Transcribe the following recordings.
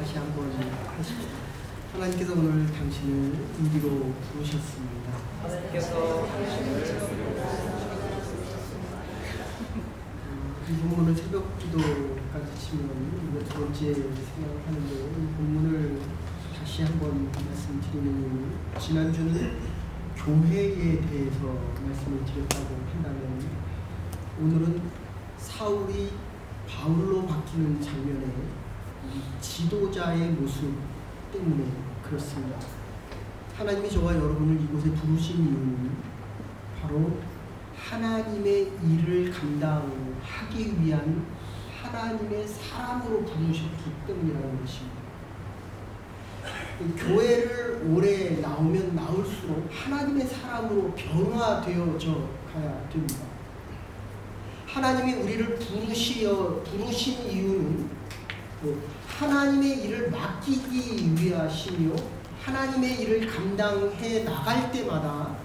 다시 한번 하시고, 하나님께서 오늘 당신을 인기로 부르셨습니다. 이 본문을 새벽 기도까지 치면 이거 두 번째 생각하는데, 이 본문을 다시 한번 말씀드리는 이유는, 지난주는 교회에 대해서 말씀을 드렸다고 한다면, 오늘은 사울이 바울로 바뀌는 장면에 지도자의 모습 때문에 그렇습니다. 하나님이 저와 여러분을 이곳에 부르신 이유는 바로 하나님의 일을 감당하기 위한 하나님의 사람으로 부르셨기 때문이라는 것입니다. 교회를 오래 나오면 나올수록 하나님의 사람으로 변화되어져 가야 됩니다. 하나님이 우리를 부르신 이유는 하나님의 일을 맡기기 위하시며, 하나님의 일을 감당해 나갈 때마다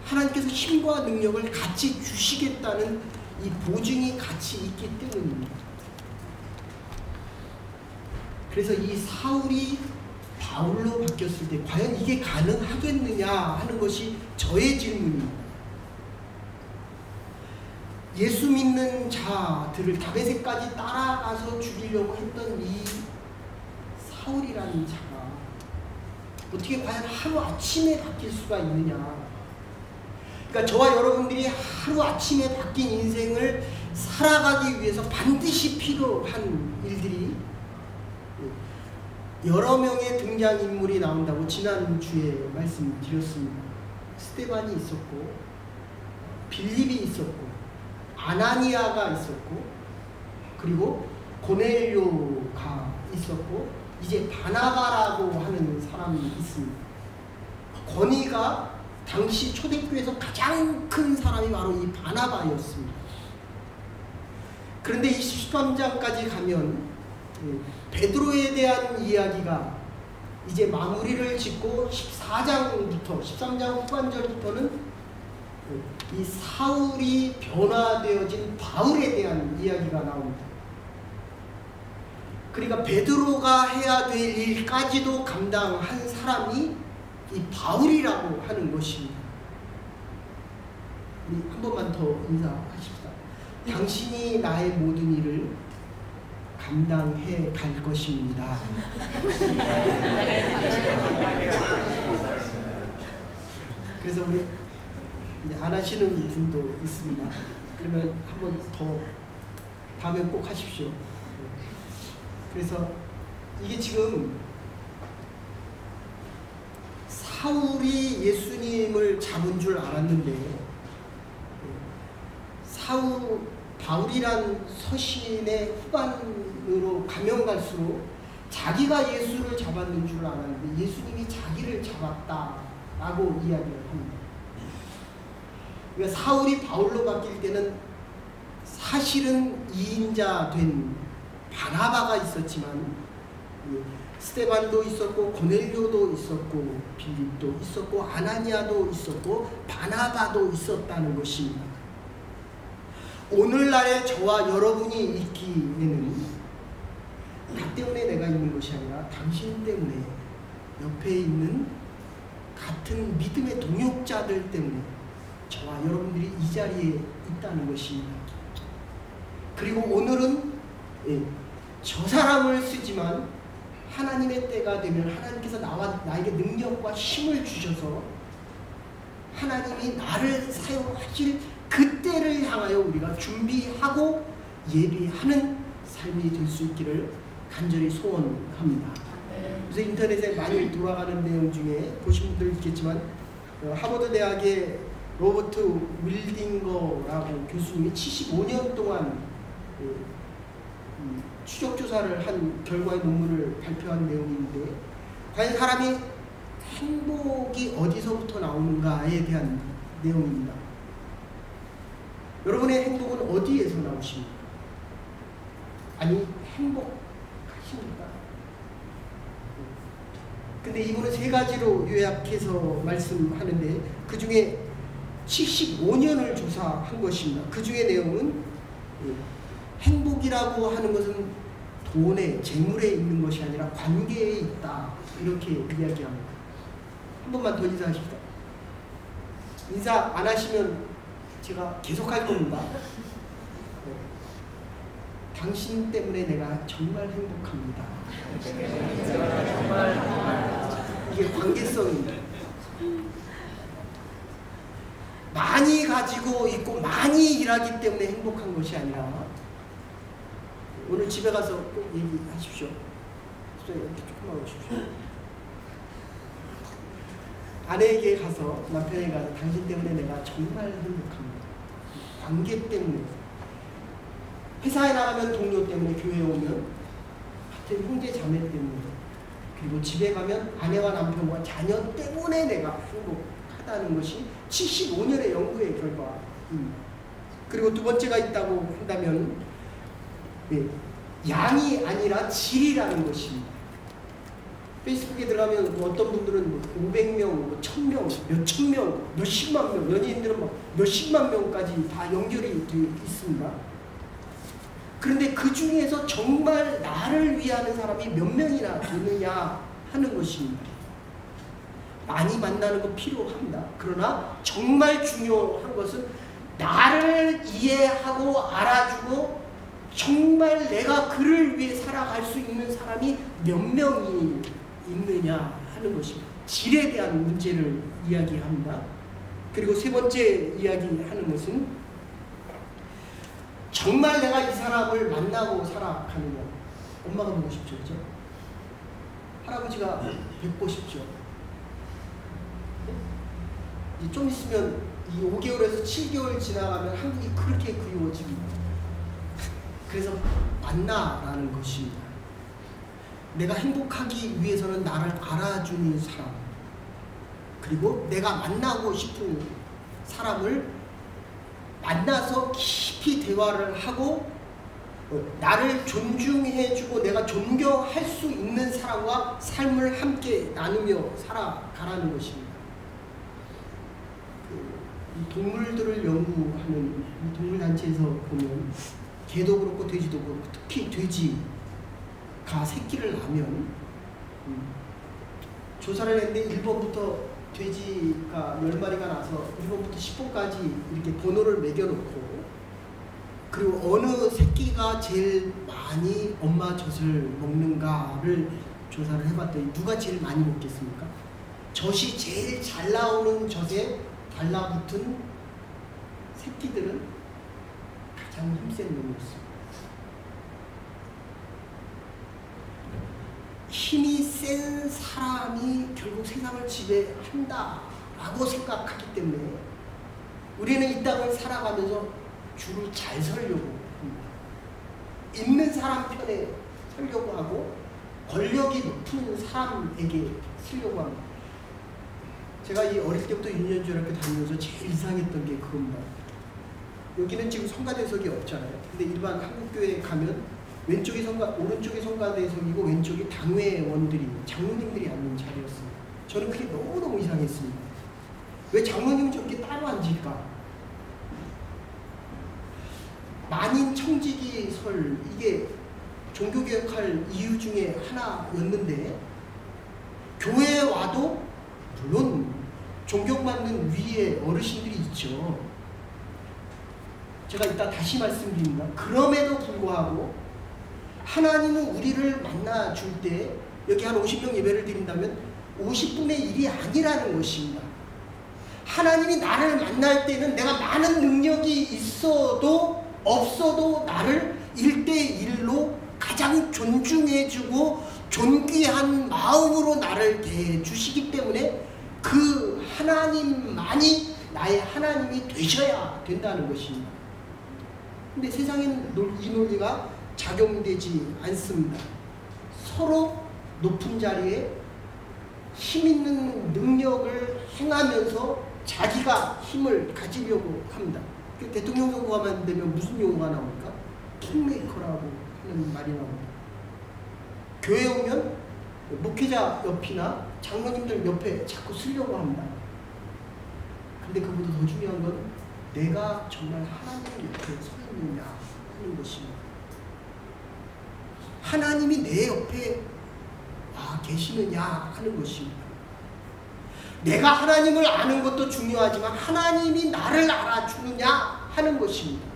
하나님께서 힘과 능력을 같이 주시겠다는 이 보증이 같이 있기 때문입니다. 그래서 이 사울이 바울로 바뀌었을 때 과연 이게 가능하겠느냐 하는 것이 저의 질문입니다. 예수 믿는 자들을 다메섹까지 따라가서 죽이려고 했던 이 사울이라는 자가 어떻게 과연 하루아침에 바뀔 수가 있느냐. 그러니까 저와 여러분들이 하루아침에 바뀐 인생을 살아가기 위해서 반드시 필요한 일들이 여러 명의 등장인물이 나온다고 지난주에 말씀드렸습니다. 스데반이 있었고, 빌립이 있었고, 아나니아가 있었고, 그리고 고넬료가 있었고, 이제 바나바라고 하는 사람이 있습니다. 권위가 당시 초대교회에서 가장 큰 사람이 바로 이 바나바였습니다. 그런데 23장까지 가면 베드로에 대한 이야기가 이제 마무리를 짓고 14장부터 13장 후반절부터는 이 사울이 변화되어진 바울에 대한 이야기가 나옵니다. 그러니까 베드로가 해야 될 일까지도 감당한 사람이 이 바울이라고 하는 것입니다. 우리 한 번만 더 인사하십시다. 당신이 나의 모든 일을 감당해 갈 것입니다. 그래서 우리 안 하시는 분도 있습니다. 그러면 한 번 더 다음에 꼭 하십시오. 그래서 이게 지금 사울이 예수님을 잡은 줄 알았는데, 바울이란 서신의 후반으로 가면 갈수록 자기가 예수를 잡았는 줄 알았는데 예수님이 자기를 잡았다라고 이야기를 합니다. 그러니까 사울이 바울로 바뀔 때는 사실은 2인자 된 바나바가 있었지만, 스데반도 있었고, 고넬료도 있었고, 빌립도 있었고, 아나니아도 있었고, 바나바도 있었다는 것입니다. 오늘날의 저와 여러분이 있기에는 나 때문에 내가 있는 것이 아니라 당신 때문에, 옆에 있는 같은 믿음의 동역자들 때문에 저와 여러분들이 이 자리에 있다는 것입니다. 그리고 오늘은 저 사람을 쓰지만 하나님의 때가 되면 하나님께서 나에게 능력과 힘을 주셔서 하나님이 나를 사용하실 그때를 향하여 우리가 준비하고 예비하는 삶이 될 수 있기를 간절히 소원합니다. 그래서 인터넷에 많이 돌아가는 내용 중에 보신 분들 있겠지만, 하버드 대학의 로버트 윌딩거라고 교수님이 75년 동안 추적조사를 한 결과의 논문을 발표한 내용인데, 과연 사람이 행복이 어디서부터 나오는가에 대한 내용입니다. 여러분의 행복은 어디에서 나오십니까? 아니, 행복하십니까? 근데 이분은 세 가지로 요약해서 말씀하는데, 그 중에 75년을 조사한 것입니다. 그 중에 내용은 행복이라고 하는 것은 돈에, 재물에 있는 것이 아니라 관계에 있다. 이렇게 이야기합니다. 한 번만 더 인사하십시다. 인사 안 하시면 제가 계속 할 겁니다. 당신 때문에 내가 정말 행복합니다. 이게 관계성입니다. 많이 가지고 있고 많이 일하기 때문에 행복한 것이 아니라, 오늘 집에 가서 꼭 얘기하십시오. 이렇게 조금만 오십시오. 아내에게 가서, 남편에게 가서 당신 때문에 내가 정말 행복합니다. 관계 때문에. 회사에 나가면 동료 때문에, 교회에 오면 같은 형제 자매 때문에, 그리고 집에 가면 아내와 남편과 자녀 때문에 내가 행복하다는 것이 75년의 연구의 결과입니다. 그리고 두 번째가 있다고 한다면, 양이 아니라 질이라는 것입니다. 페이스북에 들어가면 어떤 분들은 500명, 1000명, 몇천 명, 몇십만 명, 연예인들은 몇십만 명까지 다 연결이 되어 있습니다. 그런데 그 중에서 정말 나를 위하는 사람이 몇 명이나 되느냐 하는 것입니다. 많이 만나는 거 필요합니다. 그러나 정말 중요한 것은 나를 이해하고 알아주고 정말 내가 그를 위해 살아갈 수 있는 사람이 몇 명이 있느냐 하는 것입니다. 질에 대한 문제를 이야기합니다. 그리고 세 번째 이야기하는 것은 정말 내가 이 사람을 만나고 살아가느냐. 엄마가 보고 싶죠, 그죠? 할아버지가 뵙고 싶죠. 이제 좀 있으면 이 5개월에서 7개월 지나가면 한국이 그렇게 그리워집니다. 그래서 만나라는 것입니다. 내가 행복하기 위해서는 나를 알아주는 사람, 그리고 내가 만나고 싶은 사람을 만나서 깊이 대화를 하고 나를 존중해주고 내가 존경할 수 있는 사람과 삶을 함께 나누며 살아가라는 것입니다. 이 동물들을 연구하는 이 동물단체에서 보면 개도 그렇고 돼지도 그렇고 특히 돼지가 새끼를 낳으면 조사를 했는데 1번부터 돼지가 10마리가 나서 1번부터 10번까지 이렇게 번호를 매겨놓고, 그리고 어느 새끼가 제일 많이 엄마 젖을 먹는가를 조사를 해봤더니 누가 제일 많이 먹겠습니까? 젖이 제일 잘 나오는 젖에 달라붙은 새끼들은 가장 힘센 놈이었습니다. 힘이 센 사람이 결국 세상을 지배한다라고 생각하기 때문에 우리는 이 땅을 살아가면서 줄을 잘 서려고 합니다. 있는 사람 편에 서려고 하고 권력이 높은 사람에게 쓰려고 합니다. 제가 이 어릴 때부터 유년중학교 다니면서 제일 이상했던 게 그겁니다. 여기는 지금 성가대석이 없잖아요. 근데 일반 한국교회에 가면 왼쪽이 오른쪽이 성가대석이고 왼쪽이 당회원들이, 장로님들이 앉는 자리였습니다. 저는 그게 너무너무 이상했습니다. 왜 장로님은 저렇게 따로 앉을까? 만인 청지기설, 이게 종교개혁할 이유 중에 하나였는데, 교회에 와도 물론 존경받는 위에 어르신들이 있죠. 제가 이따 다시 말씀드립니다. 그럼에도 불구하고 하나님은 우리를 만나줄 때, 여기 한 50명 예배를 드린다면 50분의 1이 아니라는 것입니다. 하나님이 나를 만날 때는 내가 많은 능력이 있어도 없어도 나를 1대1로 가장 존중해주고 존귀한 마음으로 나를 대해주시기 때문에 그 하나님만이 나의 하나님이 되셔야 된다는 것입니다. 근데 세상에는 이 논리가 작용되지 않습니다. 서로 높은 자리에 힘 있는 능력을 행하면서 자기가 힘을 가지려고 합니다. 대통령 선거가 되면 무슨 용어가 나옵니까? 킹메이커라고 하는 말이 나옵니다. 교회 오면 목회자 옆이나 장로님들 옆에 자꾸 쓰려고 합니다. 근데 그보다 더 중요한 건 내가 정말 하나님 옆에 서 있느냐 하는 것입니다. 하나님이 내 옆에 계시느냐 하는 것입니다. 내가 하나님을 아는 것도 중요하지만 하나님이 나를 알아주느냐 하는 것입니다.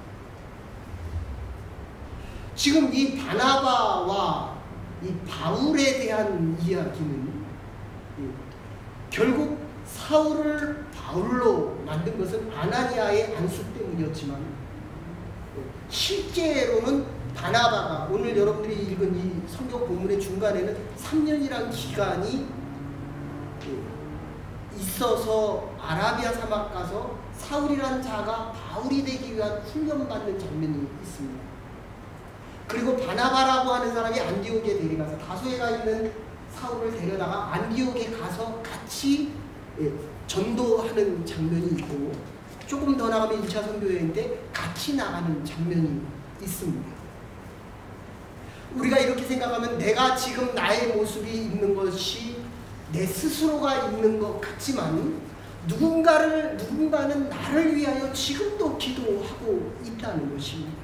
지금 이 바나바와 이 바울에 대한 이야기는 결국 사울을 바울로 만든 것은 아나니아의 안수 때문이었지만 실제로는 바나바가 오늘 여러분들이 읽은 이 성경 본문의 중간에는 3년이란 기간이 있어서 아라비아 사막 가서 사울이란 자가 바울이 되기 위한 훈련받는 장면이 있습니다. 그리고 바나바라고 하는 사람이 안디옥에 데려가서 다소에가 있는 사울을 데려다가 안디옥에 가서 같이 전도하는 장면이 있고, 조금 더 나가면 1차 선교여행 때 같이 나가는 장면이 있습니다. 우리가 이렇게 생각하면 내가 지금 나의 모습이 있는 것이 내 스스로가 있는 것 같지만 누군가는 나를 위하여 지금도 기도하고 있다는 것입니다.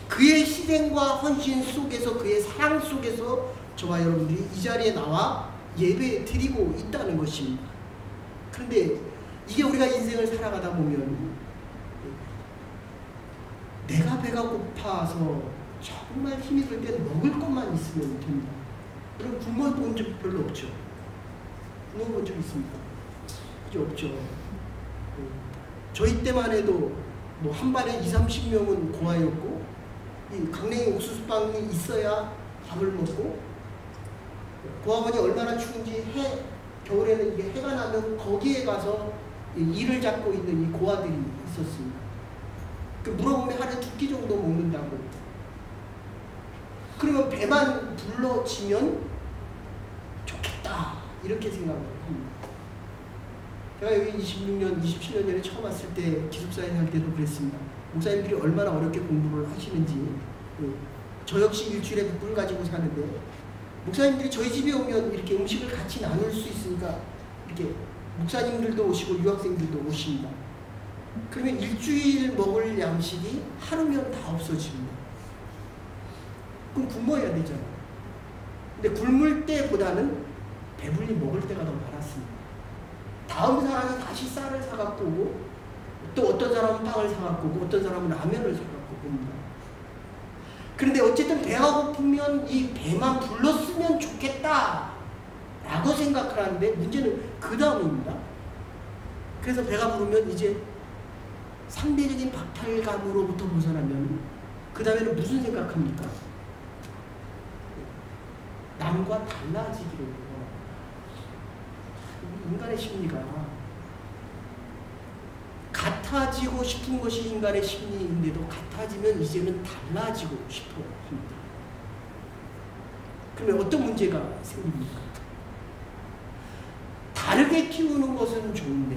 그의 희생과 헌신 속에서, 그의 사랑 속에서 저와 여러분들이 이 자리에 나와 예배 드리고 있다는 것입니다. 그런데 이게 우리가 인생을 살아가다 보면 내가 배가 고파서 정말 힘이 들 때 먹을 것만 있으면 됩니다. 여러분 굶어 본 적 별로 없죠? 굶어 본 적 있습니까? 이제 없죠. 저희 때만 해도 뭐 한 반에 20-30명은 고아였고, 이 강냉이 옥수수빵이 있어야 밥을 먹고, 고아원이 얼마나 추운지 겨울에는 이게 해가 나면 거기에 가서 이를 잡고 있는 이 고아들이 있었습니다. 물어보면 하루에 2끼 정도 먹는다고. 그러면 배만 불러지면 좋겠다 이렇게 생각을 합니다. 제가 여기 26년, 27년 전에 처음 왔을 때 기숙사에 살 때도 그랬습니다. 목사님들이 얼마나 어렵게 공부를 하시는지. 저 역시 일주일에 100불 가지고 사는데 목사님들이 저희 집에 오면 이렇게 음식을 같이 나눌 수 있으니까 이렇게 목사님들도 오시고 유학생들도 오십니다. 그러면 일주일 먹을 양식이 하루면 다 없어집니다. 그럼 굶어야 되잖아. 근데 굶을 때보다는 배불리 먹을 때가 더 많았습니다. 다음 사람이 다시 쌀을 사갖고 오고, 또 어떤 사람은 빵을 사갖고 오고, 어떤 사람은 라면을 사갖고 옵니다. 그런데 어쨌든 배가 고프면 이 배만 불렀으면 좋겠다 라고 생각을 하는데, 문제는 그 다음입니다. 그래서 배가 부르면 이제 상대적인 박탈감으로부터 벗어나면 그 다음에는 무슨 생각합니까? 남과 달라지기를 원합니다. 인간의 심리가 같아지고 싶은 것이 인간의 심리인데도 같아지면 이제는 달라지고 싶어 합니다. 그러면 어떤 문제가 생깁니까? 다르게 키우는 것은 좋은데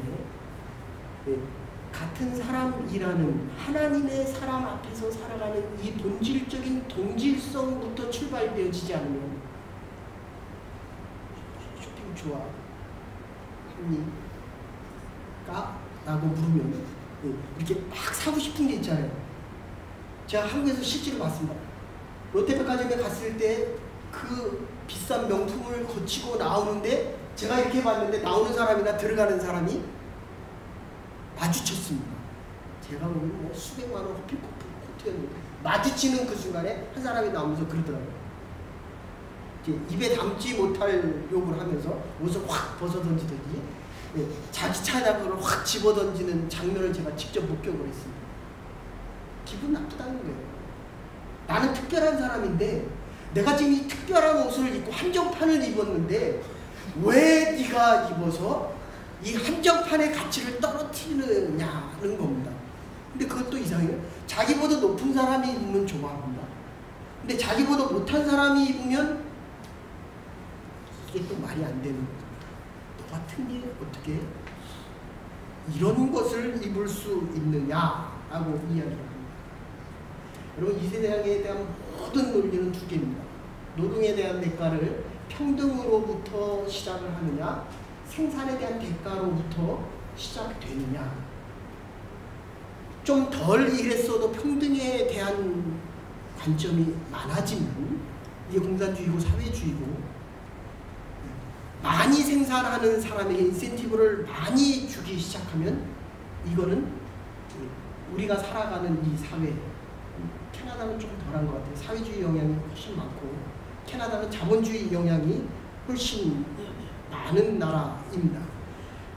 같은 사람이라는 하나님의 사람 앞에서 살아가는 이 본질적인 동질성부터 출발되어지지 않으면, 쇼핑 좋아합니까? 라고 물으면 이렇게 막 사고 싶은 게 있잖아요. 제가 한국에서 실제로 봤습니다. 롯데백화점에 갔을 때 그 비싼 명품을 거치고 나오는데 제가 이렇게 봤는데 나오는 사람이나 들어가는 사람이 마주쳤습니다. 제가 보면 뭐 수백만 원 호피 코트였는데 마주치는 그 순간에 한 사람이 나오면서 그러더라고요. 입에 담지 못할 욕을 하면서 옷을 확 벗어던지더니 자기 차에다 그걸 확 집어던지는 장면을 제가 직접 목격을 했습니다. 기분 나쁘다는 거예요. 나는 특별한 사람인데 내가 지금 이 특별한 옷을 입고 한정판을 입었는데 왜 네가 입어서 이 한정판의 가치를 떨어뜨리느냐는 겁니다. 근데 그것도 이상해요. 자기보다 높은 사람이 입으면 좋아합니다. 근데 자기보다 못한 사람이 입으면 이게 또 말이 안 되는 거죠. 너 같은 게 어떻게 이런 것을 입을 수 있느냐라고 이야기합니다. 여러분, 이 세상에 대한 모든 논리는 두 개입니다. 노동에 대한 대가를 평등으로부터 시작을 하느냐, 생산에 대한 대가로부터 시작되느냐. 좀 덜 일했어도 평등에 대한 관점이 많아지면 이게 공산주의고 사회주의고 많이 생산하는 사람에게 인센티브를 많이 주기 시작하면 이거는 우리가 살아가는 이 사회, 캐나다는 좀 덜한 것 같아요. 사회주의 영향이 훨씬 많고 캐나다는 자본주의 영향이 훨씬 많은 나라입니다.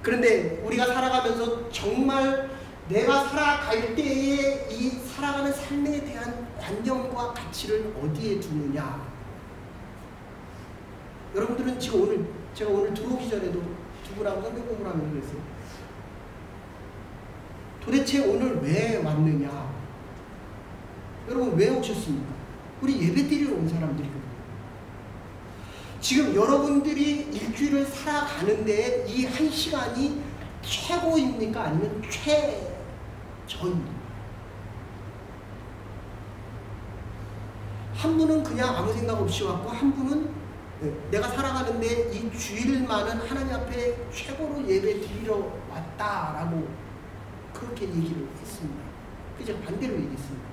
그런데 우리가 살아가면서 정말 내가 살아갈 때에 이 살아가는 삶에 대한 관념과 가치를 어디에 두느냐. 여러분들은 지금 제가 오늘 들어오기 전에도 두 분하고 성경 공부를 하면서 그랬어요. 도대체 오늘 왜 왔느냐? 여러분 왜 오셨습니까? 우리 예배 드리러 온 사람들이거든요. 지금 여러분들이 일주일을 살아가는데 이 한 시간이 최고입니까? 아니면 최저입니까? 한 분은 그냥 아무 생각 없이 왔고 한 분은 내가 살아가는데 이 주일만은 하나님 앞에 최고로 예배 드리러 왔다라고 그렇게 얘기를 했습니다. 그래서 제가 반대로 얘기했습니다.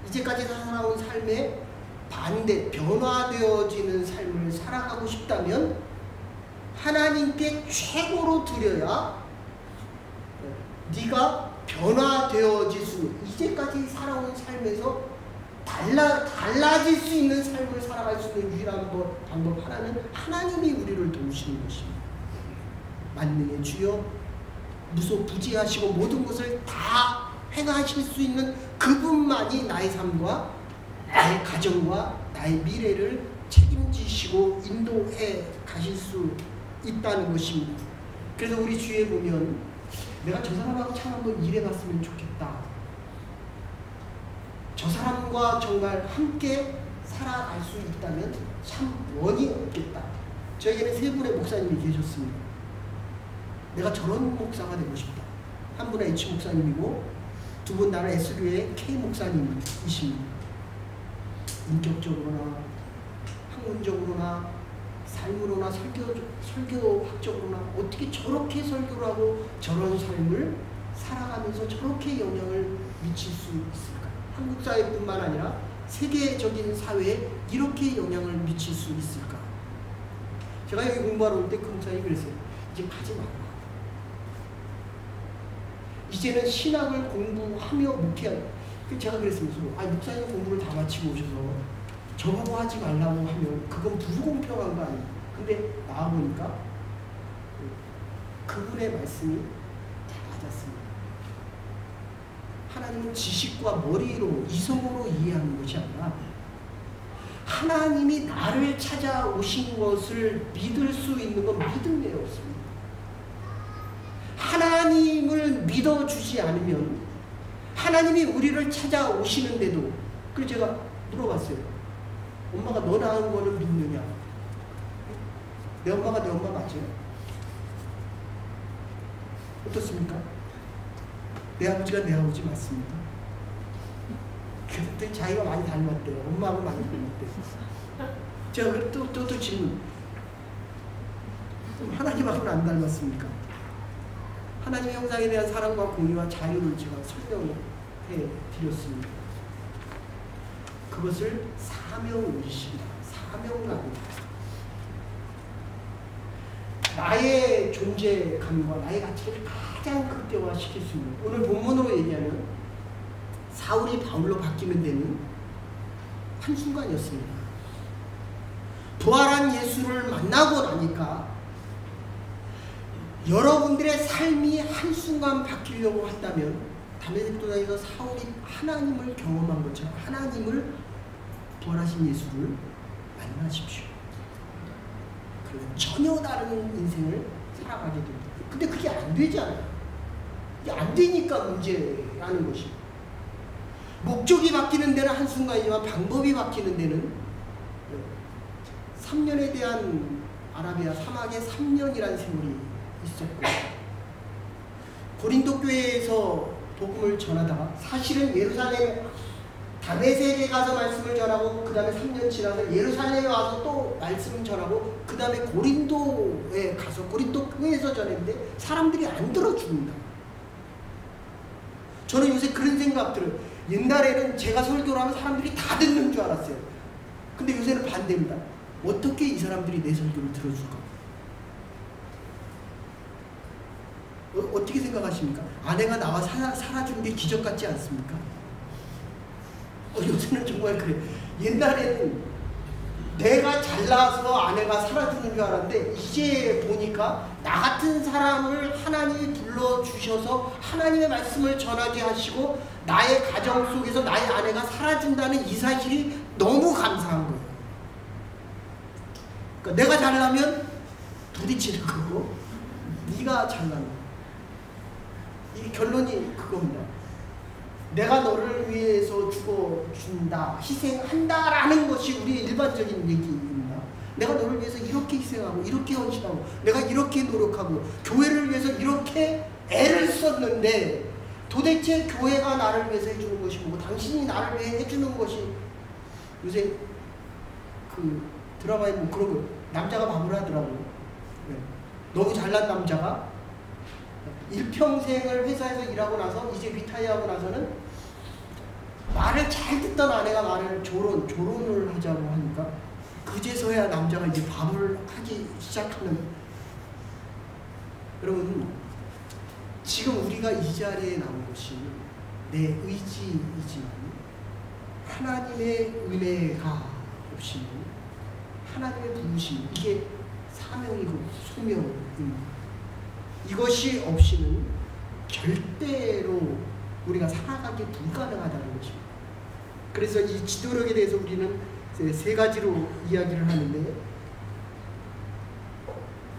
이제까지 살아온 삶에 반대, 변화되어지는 삶을 살아가고 싶다면 하나님께 최고로 드려야 네가 변화되어질 수, 이제까지 살아온 삶에서 달라질 수 있는 삶을 살아갈 수 있는 유일한 방법 하나는 하나님이 우리를 도우시는 것입니다. 만능의 주여 무소부지하시고 모든 것을 다 행하실 수 있는 그분만이 나의 삶과 나의 가정과 나의 미래를 책임지시고 인도해 가실 수 있다는 것입니다. 그래서 우리 주위에 보면 내가 저 사람하고 참 한번 일해봤으면 좋겠다. 저 사람과 정말 함께 살아갈 수 있다면 참 원이 없겠다. 저에게는 세 분의 목사님이 계셨습니다. 내가 저런 목사가 되고 싶다. 한 분은 H 목사님이고 두 분 나는 SU의 K 목사님이십니다. 인격적으로나 학문적으로나 삶으로나 설교학적으로나 어떻게 저렇게 설교를 하고 저런 삶을 살아가면서 저렇게 영향을 미칠 수 있을까? 한국 사회뿐만 아니라 세계적인 사회에 이렇게 영향을 미칠 수 있을까? 제가 여기 공부하러 올 때 그 목사님이 그랬어요. 이제 가지 마라. 이제는 신학을 공부하며 목회하라. 제가 그랬습니다. 목사님 공부를 다 마치고 오셔서 저보고 하지 말라고 하면 그건 불공평한 거 아니에요. 근데 나와보니까 그분의 말씀이 다 맞았습니다. 하나님은 지식과 머리로 이성으로 이해하는 것이 아니라 하나님이 나를 찾아오신 것을 믿을 수 있는 건 믿음에 없습니다. 하나님을 믿어주지 않으면 하나님이 우리를 찾아오시는데도 그래서 제가 물어봤어요. 엄마가 너 낳은 거는 믿느냐? 내 엄마가 내 엄마 맞아요? 어떻습니까? 내 아버지가 내 아버지 맞습니다. 그랬더니 자기가 많이 닮았대요. 엄마하고 많이 닮았대요. 제가 또 질문. 하나님하고는 안 닮았습니까? 하나님의 형상에 대한 사랑과 공의와 자유를 제가 설명해 드렸습니다. 그것을 사명의식이다. 사명감이다. 나의 존재감과 나의 가치를 가장 극대화시킬 수 있는, 오늘 본문으로 얘기하면 사울이 바울로 바뀌는 데는 한순간이었습니다. 부활한 예수를 만나고 나니까 여러분들의 삶이 한순간 바뀌려고 한다면 담에색 도상에서 사울이 하나님을 경험한 것처럼 하나님을 부활하신 예수를 만나십시오. 그러면 전혀 다른 인생을 살아가게 됩니다. 근데 그게 안 되잖아요. 이게 안 되니까 문제라는 것입니다. 목적이 바뀌는 데는 한순간이지만 방법이 바뀌는 데는 3년에 대한 아라비아 사막의 3년이라는 세월이 있었고, 고린도 교회에서 복음을 전하다가 사실은 예루살렘 다메섹에 가서 말씀을 전하고 그 다음에 3년 지나서 예루살렘에 와서 또 말씀을 전하고 그 다음에 고린도에 가서 고린도 교회에서 전했는데 사람들이 안 들어줍니다. 저는 요새 그런 생각 들어요. 옛날에는 제가 설교를 하면 사람들이 다 듣는 줄 알았어요. 근데 요새는 반대입니다. 어떻게 이 사람들이 내 설교를 들어줄까? 어떻게 생각하십니까? 아내가 나와 살아주는 게 기적 같지 않습니까? 요새는 정말 그래. 옛날에는 내가 잘나서 아내가 살아주는 줄 알았는데 이제 보니까 나 같은 사람을 하나님이 불러주셔서 하나님의 말씀을 전하게 하시고 나의 가정 속에서 나의 아내가 살아준다는 이 사실이 너무 감사한 거예요. 그러니까 내가 잘나면 부딪히는 거고 네가 잘나면 이 결론이 그겁니다. 내가 너를 위해서 죽어준다, 희생한다라는 것이 우리의 일반적인 얘기입니다. 내가 너를 위해서 이렇게 희생하고 이렇게 헌신하고 내가 이렇게 노력하고 교회를 위해서 이렇게 애를 썼는데 도대체 교회가 나를 위해서 해주는 것이 뭐고 당신이 나를 위해 해주는 것이 요새 그 드라마에 뭐 그런 거 남자가 밥을 하더라고요. 네. 너무 잘난 남자가 일평생을 회사에서 일하고 나서 이제 리타이어하고 나서는 말을 잘 듣던 아내가 말을 조론을 하자고 하니까 그제서야 남자가 이제 밥을 하기 시작하는. 여러분, 지금 우리가 이 자리에 나온 것이 내 의지이지만 하나님의 은혜가 없이는 하나님의 부르심, 이게 사명이고 소명입니다. 이것이 없이는 절대로 우리가 살아가기 불가능하다는 것입니다. 그래서 이 지도력에 대해서 우리는 세 가지로 이야기를 하는데,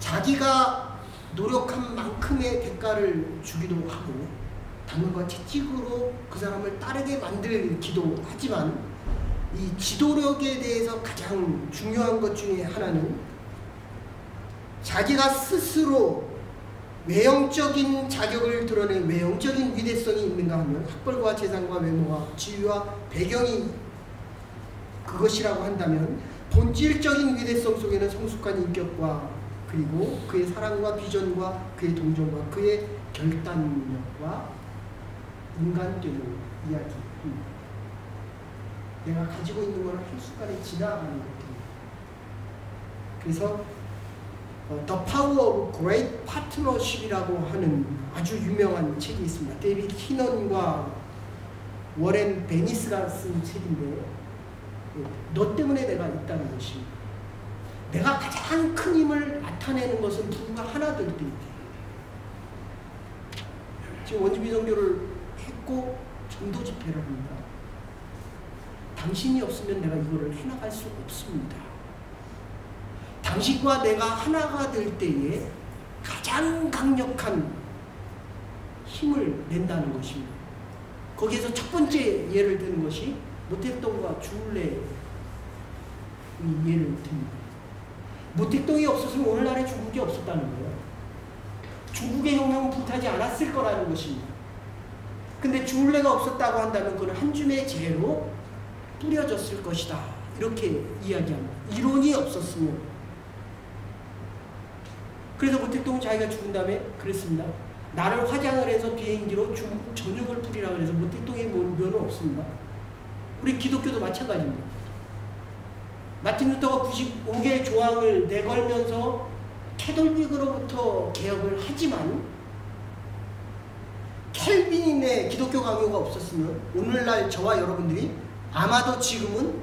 자기가 노력한 만큼의 대가를 주기도 하고 당연과 채찍으로 그 사람을 따르게 만들기도 하지만, 이 지도력에 대해서 가장 중요한 것 중에 하나는 자기가 스스로 외형적인 자격을 드러낸 외형적인 위대성이 있는가 하면 학벌과 재산과 외모와 지위와 배경이 그것이라고 한다면, 본질적인 위대성 속에는 성숙한 인격과 그리고 그의 사랑과 비전과 그의 동정과 그의 결단력과 인간되는 이야기입니다. 내가 가지고 있는 것을 한순간에 지나가는 것입니다. 그래서 The Power of Great Partnership이라고 하는 아주 유명한 책이 있습니다. 데이비드 키넌과 워렌 베니스가 쓴 책인데, 너 때문에 내가 있다는 것입니다. 내가 가장 큰 힘을 나타내는 것은 누군가 하나 될 때, 지금 원주민 선교를 했고 전도 집회를 합니다. 당신이 없으면 내가 이거를 해나갈 수 없습니다. 당신과 내가 하나가 될 때에 가장 강력한 힘을 낸다는 것입니다. 거기에서 첫 번째 예를 드는 것이 모택동과 주울레의 예를 듭니다. 모택동이 없었으면 오늘날의 중국이 없었다는 거예요. 중국의 혁명은 불타지 않았을 거라는 것입니다. 근데 주울레가 없었다고 한다면 그는 한 줌의 재로 뿌려졌을 것이다, 이렇게 이야기합니다. 이론이 없었으면. 그래서 모택동은 자기가 죽은 다음에 그랬습니다. 나를 화장을 해서 비행기로 중국 전역을 뿌리라고 해서 모택동에 면은 없습니다. 우리 기독교도 마찬가지입니다. 마틴 루터가 95개의 조항을 내걸면서 캐톨릭으로부터 개혁을 하지만, 켈빈의 기독교 강요가 없었으면 오늘날 저와 여러분들이 아마도 지금은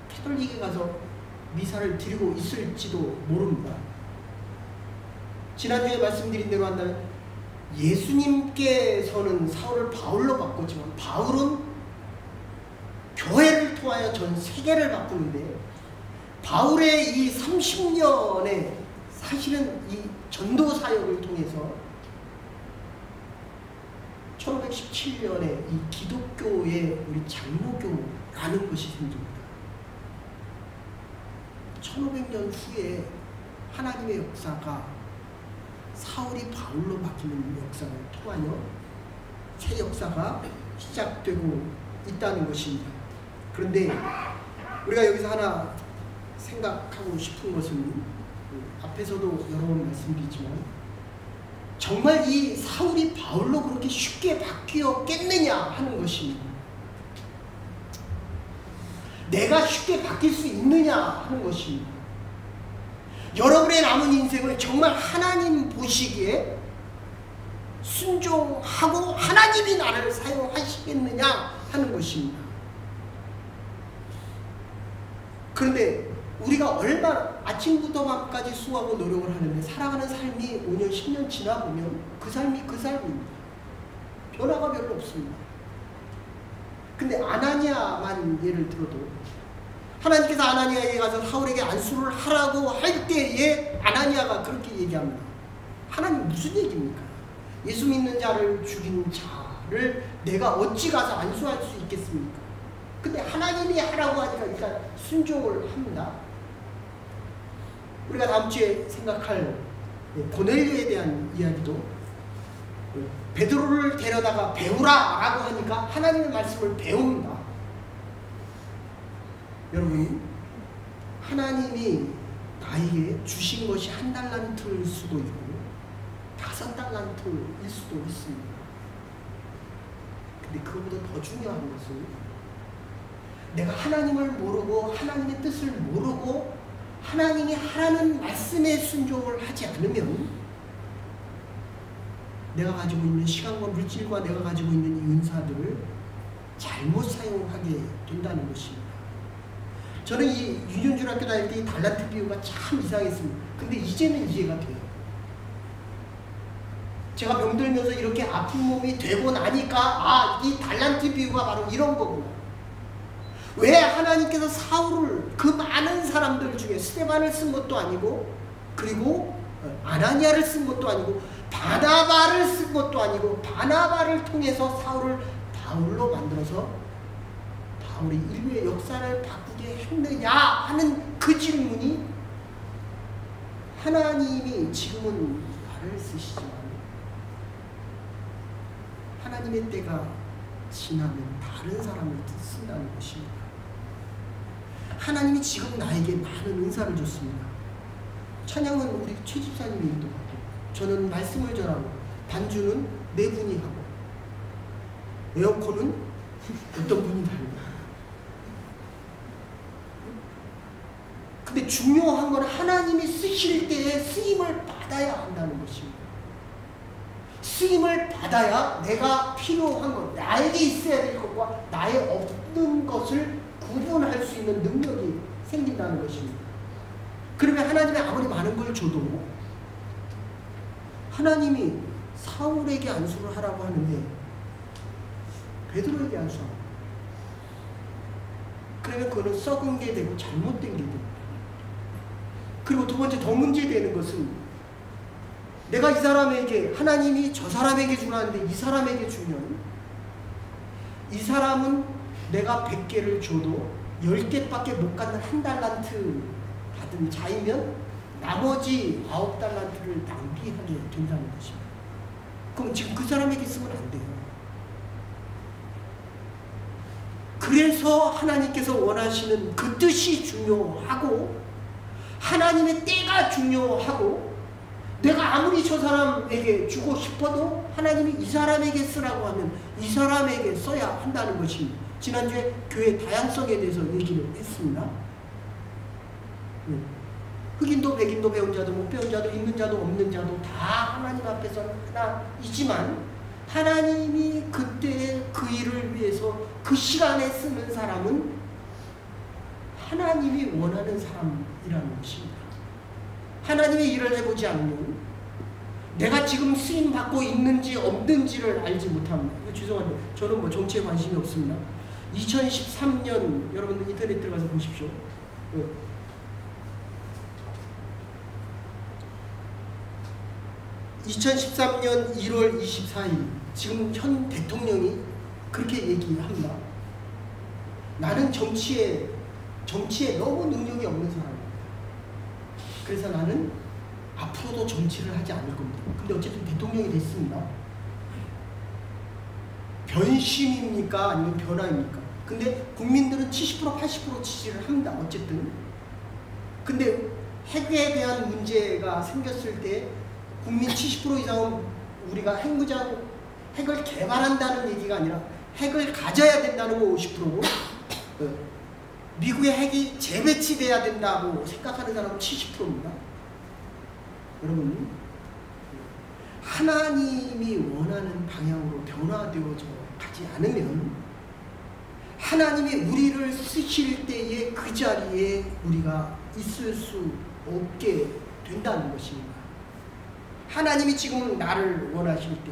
캐톨릭에 가서 미사를 드리고 있을지도 모릅니다. 지난주에 말씀드린 대로 한다면 예수님께서는 사울을 바울로 바꿨지만 바울은 교회를 통하여 전 세계를 바꾸는데, 바울의 이 30년의 사실은 이 전도 사역을 통해서 1517년에 이 기독교의 우리 장로교라는 것이 생깁니다. 1500년 후에 하나님의 역사가 사울이 바울로 바뀌는 역사를 통하여 새 역사가 시작되고 있다는 것입니다. 그런데 우리가 여기서 하나 생각하고 싶은 것은, 앞에서도 여러 번 말씀드리지만 정말 이 사울이 바울로 그렇게 쉽게 바뀌었겠느냐 하는 것입니다. 내가 쉽게 바뀔 수 있느냐 하는 것입니다. 여러분의 남은 인생을 정말 하나님 보시기에 순종하고 하나님이 나를 사용하시겠느냐 하는 것입니다. 그런데 우리가 얼마나 아침부터 밤까지 수고하고 노력을 하는데 살아가는 삶이 5년 10년 지나보면 그 삶이 그 삶입니다. 변화가 별로 없습니다. 근데 아나니아만 예를 들어도 하나님께서 아나니아에게 가서 사울에게 안수를 하라고 할 때에 아나니아가 그렇게 얘기합니다. 하나님 무슨 얘기입니까? 예수 믿는 자를 죽인 자를 내가 어찌 가서 안수할 수 있겠습니까? 근데 하나님이 하라고 하니까 일단 순종을 합니다. 우리가 다음 주에 생각할 고넬료에 대한 이야기도 베드로를 데려다가 배우라 라고 하니까 하나님의 말씀을 배웁니다. 여러분, 하나님이 나에게 주신 것이 1달란트일 수도 있고 5달란트일 수도 있습니다. 근데 그것보다 더 중요한 것은 내가 하나님을 모르고 하나님의 뜻을 모르고 하나님이 하라는 말씀에 순종을 하지 않으면 내가 가지고 있는 시간과 물질과 내가 가지고 있는 이 은사들을 잘못 사용하게 된다는 것입니다. 저는 이 유년중학교 다닐 때 이 달란트 비유가 참 이상했습니다. 근데 이제는 이해가 돼요. 제가 병들면서 이렇게 아픈 몸이 되고 나니까 이 달란트 비유가 바로 이런 거구나. 왜 하나님께서 사울을 그 많은 사람들 중에 스데반을 쓴 것도 아니고 그리고 아나니아를 쓴 것도 아니고 바나바를 쓴 것도 아니고 바나바를 통해서 사울을 바울로 만들어서 바울이 인류의 역사를 바꾸게 했느냐 하는 그 질문이 하나님이 지금은 나를 쓰시지만 하나님의 때가 지나면 다른 사람을 쓴다는 것입니다. 하나님이 지금 나에게 많은 은사를 줬습니다. 찬양은 우리 최 집사님이 인도하고 저는 말씀을 전하고 반주는 네 분이 하고 에어컨은 어떤 분이 달고 근데 중요한 건 하나님이 쓰실 때에 쓰임을 받아야 한다는 것입니다. 쓰임을 받아야 내가 필요한 것, 나에게 있어야 될 것과 나의 없는 것을 구분할 수 있는 능력이 생긴다는 것입니다. 그러면 하나님이 아무리 많은 걸 줘도 하나님이 사울에게 안수를 하라고 하는데 베드로에게 안수하고 그러면 그거는 썩은 게 되고 잘못된 게 됩니다. 그리고 두 번째 더 문제되는 것은 내가 이 사람에게 하나님이 저 사람에게 주라는데 이 사람에게 주면 이 사람은 내가 100개를 줘도 10개밖에 못 갖는 1달란트 받은 자이면 나머지 9달란트를 낭비하게 된다는 것입니다. 그럼 지금 그 사람에게 쓰면 안 돼요. 그래서 하나님께서 원하시는 그 뜻이 중요하고 하나님의 때가 중요하고 내가 아무리 저 사람에게 주고 싶어도 하나님이 이 사람에게 쓰라고 하면 이 사람에게 써야 한다는 것입니다. 지난주에 교회 다양성에 대해서 얘기를 했습니다. 흑인도 백인도 배운 자도 못 배운 자도 있는 자도 없는 자도 다 하나님 앞에서 하나이지만 하나님이 그때 그 일을 위해서 그 시간에 쓰는 사람은 하나님이 원하는 사람이라는 것입니다. 하나님의 일을 해보지 않으면 내가 지금 쓰임받고 있는지 없는지를 알지 못합니다. 죄송한데 저는 뭐 정치에 관심이 없습니다. 2013년 여러분들 인터넷 들어가서 보십시오. 2013년 1월 24일 지금 현 대통령이 그렇게 얘기합니다. 나는 정치에 너무 능력이 없는 사람입니다. 그래서 나는 앞으로도 정치를 하지 않을 겁니다. 근데 어쨌든 대통령이 됐습니다. 변심입니까? 아니면 변화입니까? 근데 국민들은 70% 80% 지지를 합니다. 어쨌든. 근데 핵에 대한 문제가 생겼을 때 국민 70% 이상은 우리가 핵을 개발한다는 얘기가 아니라 핵을 가져야 된다는 거 50%고 미국의 핵이 재배치돼야 된다고 생각하는 사람은 70%입니다. 여러분, 하나님이 원하는 방향으로 변화되어져 가지 않으면 하나님이 우리를 쓰실 때에 그 자리에 우리가 있을 수 없게 된다는 것입니다. 하나님이 지금 나를 원하실 때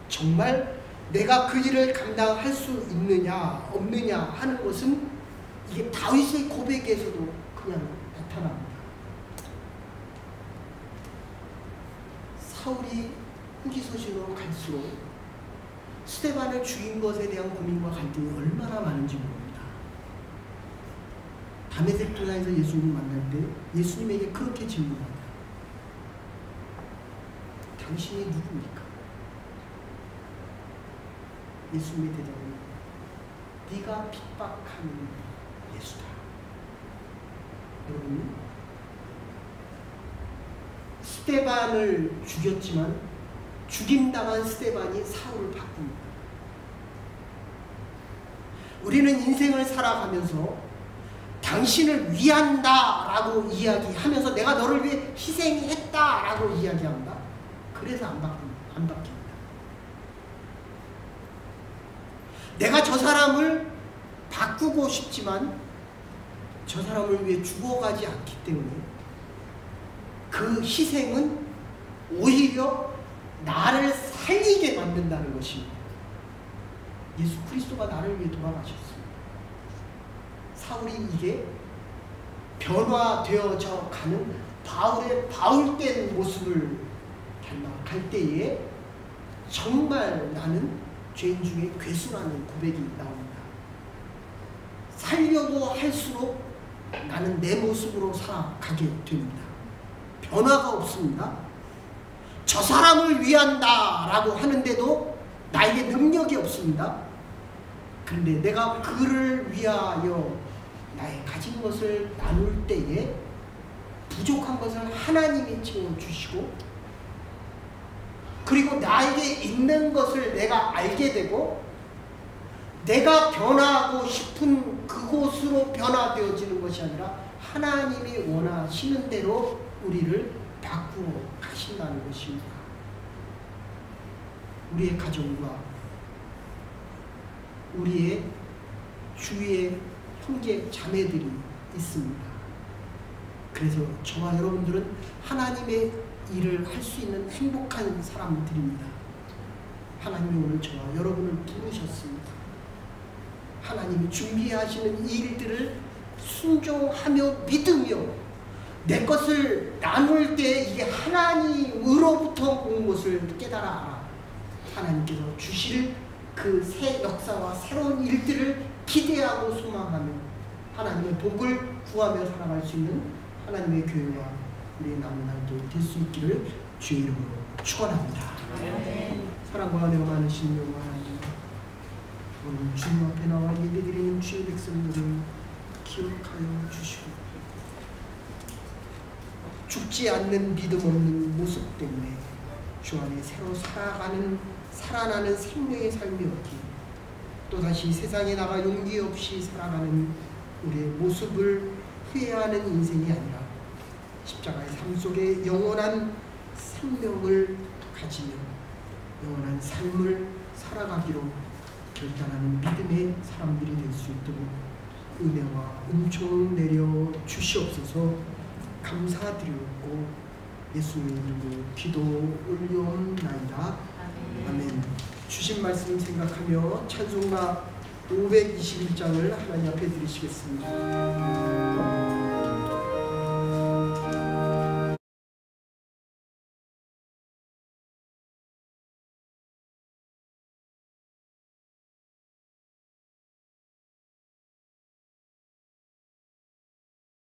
정말 내가 그 일을 감당할 수 있느냐 없느냐 하는 것은 이게 다윗의 고백에서도 그냥 나타납니다. 사울이 후기소신으로 갈수록 스데반을 죽인 것에 대한 고민과 갈등이 얼마나 많은지 모릅니다. 다메섹 도상에서 예수님을 만날 때 예수님에게 그렇게 질문합니다. 당신이 누굽니까? 예수님의 대답은 네가 핍박하는 예수다. 여러분, 스데반을 죽였지만 죽임당한 스데반이 사울을 바꿉니다. 우리는 인생을 살아가면서 당신을 위한다 라고 이야기하면서 내가 너를 위해 희생했다 라고 이야기합니다. 그래서 안 바뀝니다. 내가 저 사람을 바꾸고 싶지만 저 사람을 위해 죽어가지 않기 때문에 그 희생은 오히려 나를 살리게 만든다는 것입니다. 예수 그리스도가 나를 위해 돌아가셨습니다. 사울이 이게 변화되어져 가는 바울의 바울된 모습을 닮아갈 때에 정말 나는 죄인 중에 괴수라는 고백이 나옵니다. 살려고 할수록 나는 내 모습으로 살아가게 됩니다. 변화가 없습니다. 저 사람을 위한다 라고 하는데도 나에게 능력이 없습니다. 그런데 내가 그를 위하여 나의 가진 것을 나눌 때에 부족한 것을 하나님이 채워주시고 그리고 나에게 있는 것을 내가 알게 되고 내가 변화하고 싶은 그곳으로 변화되어지는 것이 아니라 하나님이 원하시는 대로 우리를 바꾸어 가신다는 것입니다. 우리의 가정과 우리의 주위에 형제 자매들이 있습니다. 그래서 저와 여러분들은 하나님의 일을 할 수 있는 행복한 사람들입니다. 하나님이 오늘 저와 여러분을 부르셨습니다. 하나님이 준비하시는 일들을 순종하며 믿으며 내 것을 나눌 때 이게 하나님으로부터 온 것을 깨달아 알아. 하나님께서 주실 그 새 역사와 새로운 일들을 기대하고 소망하며 하나님의 복을 구하며 살아갈 수 있는 하나님의 교회와 우리의 남은 날도 될 수 있기를 주의 이름으로 축원합니다. 사랑과 은혜가 많으신 여호와 하나님, 오늘 주님 앞에 나와 예배드리는 주의 백성들을 기억하여 주시고 죽지 않는 믿음 없는 모습 때문에 주 안에 새로 살아나는 생명의 삶이 없기, 또다시 세상에 나가 용기 없이 살아가는 우리의 모습을 후회하는 인생이 아니라 십자가의 삶 속에 영원한 생명을 가지며 영원한 삶을 살아가기로 결단하는 믿음의 사람들이 될 수 있도록 은혜와 은총 내려 주시옵소서. 감사드리고 예수님의 이름으로 기도 올려옵나이다. 아멘. 주신 말씀 생각하며 찬송가 521장을 하나님 앞에 드리시겠습니다.